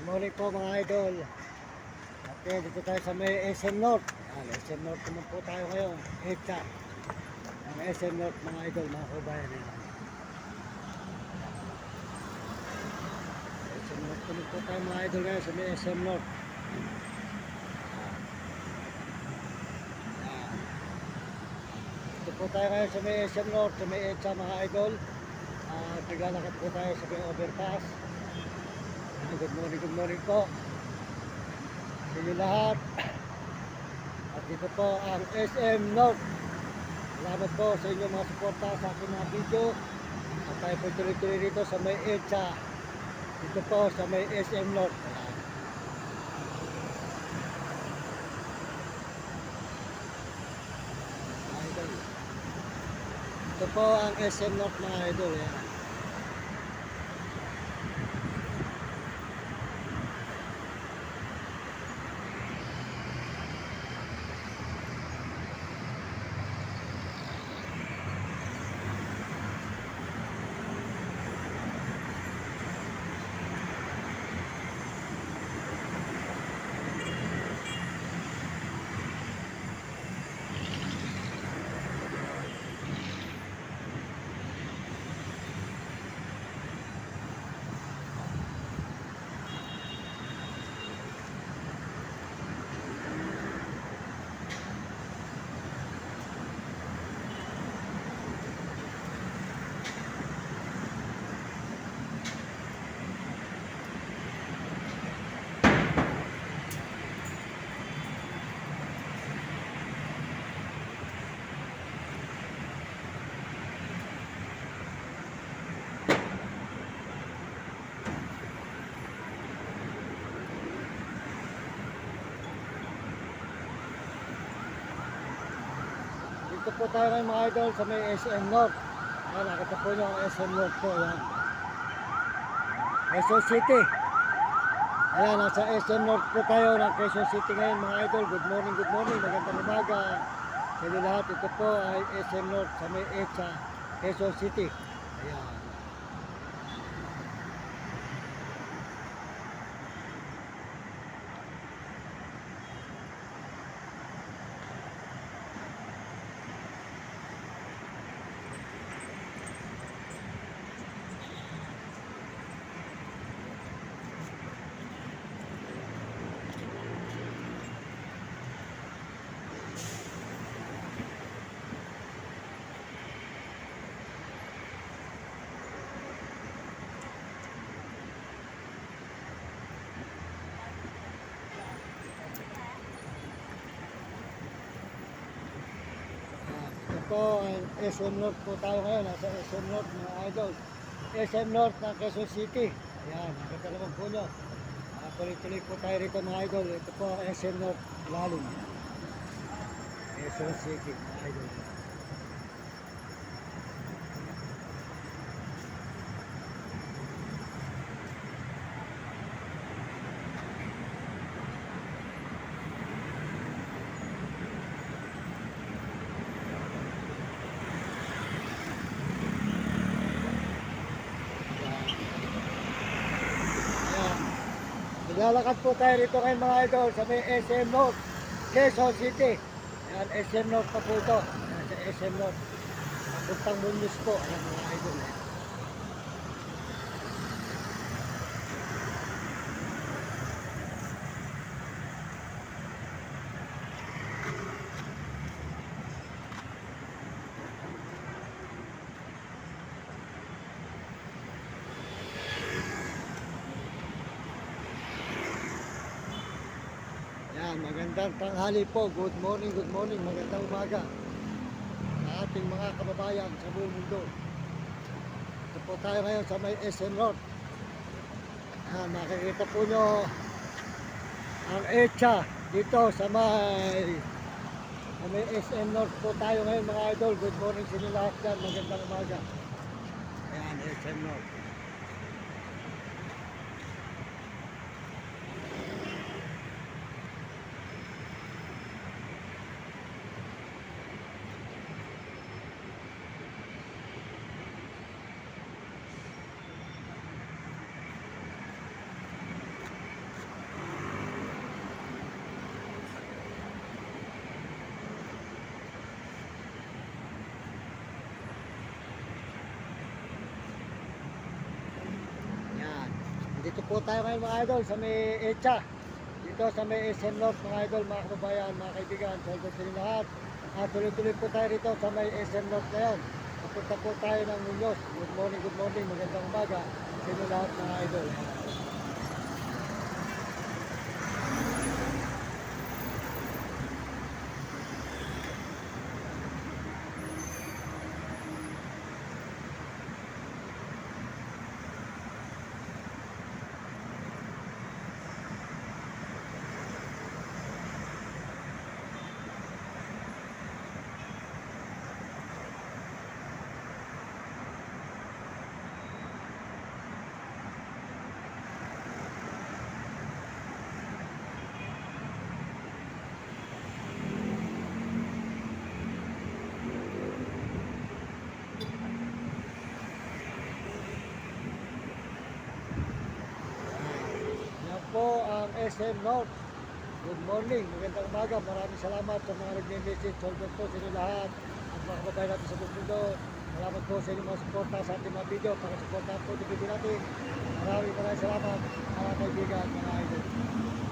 Good morning po mga idol. Okay, dito tayo sa may SM North. SM North naman po tayo ngayon. EDSA. Ang SM North mga idol, mga kabayan. SM North naman po tayo mga idol ngayon sa may SM North. Dito po tayo ngayon sa may SM North, sa may EDSA mga idol. Naglalakad po tayo sa may overpass. Good morning po sa inyo lahat. At dito po ang SM North. Salamat po sa inyo mga suporta sa aking mga video. At tayo po tuloy-tuloy dito sa may EDSA. Dito po sa may SM North. Idol. Ito po ang SM North mga idol. Dito po tayo ngayon mga idol sa may SM North. Ayan, nakita po nyo ang SM North po. Ayan. Quezon City. Ayan, nasa SM North po tayo ng Quezon City ngayon mga idol. Good morning. Magandang umaga sa inyo lahat. Ito po ay SM North sa may EDSA, Quezon City. Ayan. Po, SM North po tayo ngayon, nasa SM North mga idol. SM North ng Quezon City. Ayan, nakita naman po nyo. Tuloy-tuloy po tayo rito mga idol. Ito po SM North lalim. Quezon City mga idol. Naglalakad po tayo rito ngayon mga idol sa may SM North, Quezon City. Ayan, SM North pa po ito. Ayan, sa SM North. Puntang Muñoz po. Ayan mga idol. Magandang tanghali po. Good morning. Magandang umaga sa ating mga kababayan sa buong mundo. Ito po tayo ngayon sa may SM North. Makikita po nyo ang EDSA dito sa may SM North po tayo ngayon mga idol. Good morning sa inyo lahat dyan. Magandang umaga. Ayan, SM North. Dito po tayo ngayon mga idol sa may Echa. Dito sa may SM North mga idol, mga kababayan, mga kaibigan, soldo sa inyo lahat. At tuloy-tuloy po tayo rito sa may SM North ngayon. Papunta po tayo ng Muñoz. Good morning, magandang umaga sa inyo lahat mga idol. Yan po ang SM North. Good morning, magandang umaga. Maraming salamat sa mga nag-message. Soldo po sa inyo lahat. At mga kababayan natin sa buong mundo. Salamat po sa inyong mga suporta sa ating mga video. Pakisuportahan po yung video natin. Maraming salamat mga kaibigan, mga idol.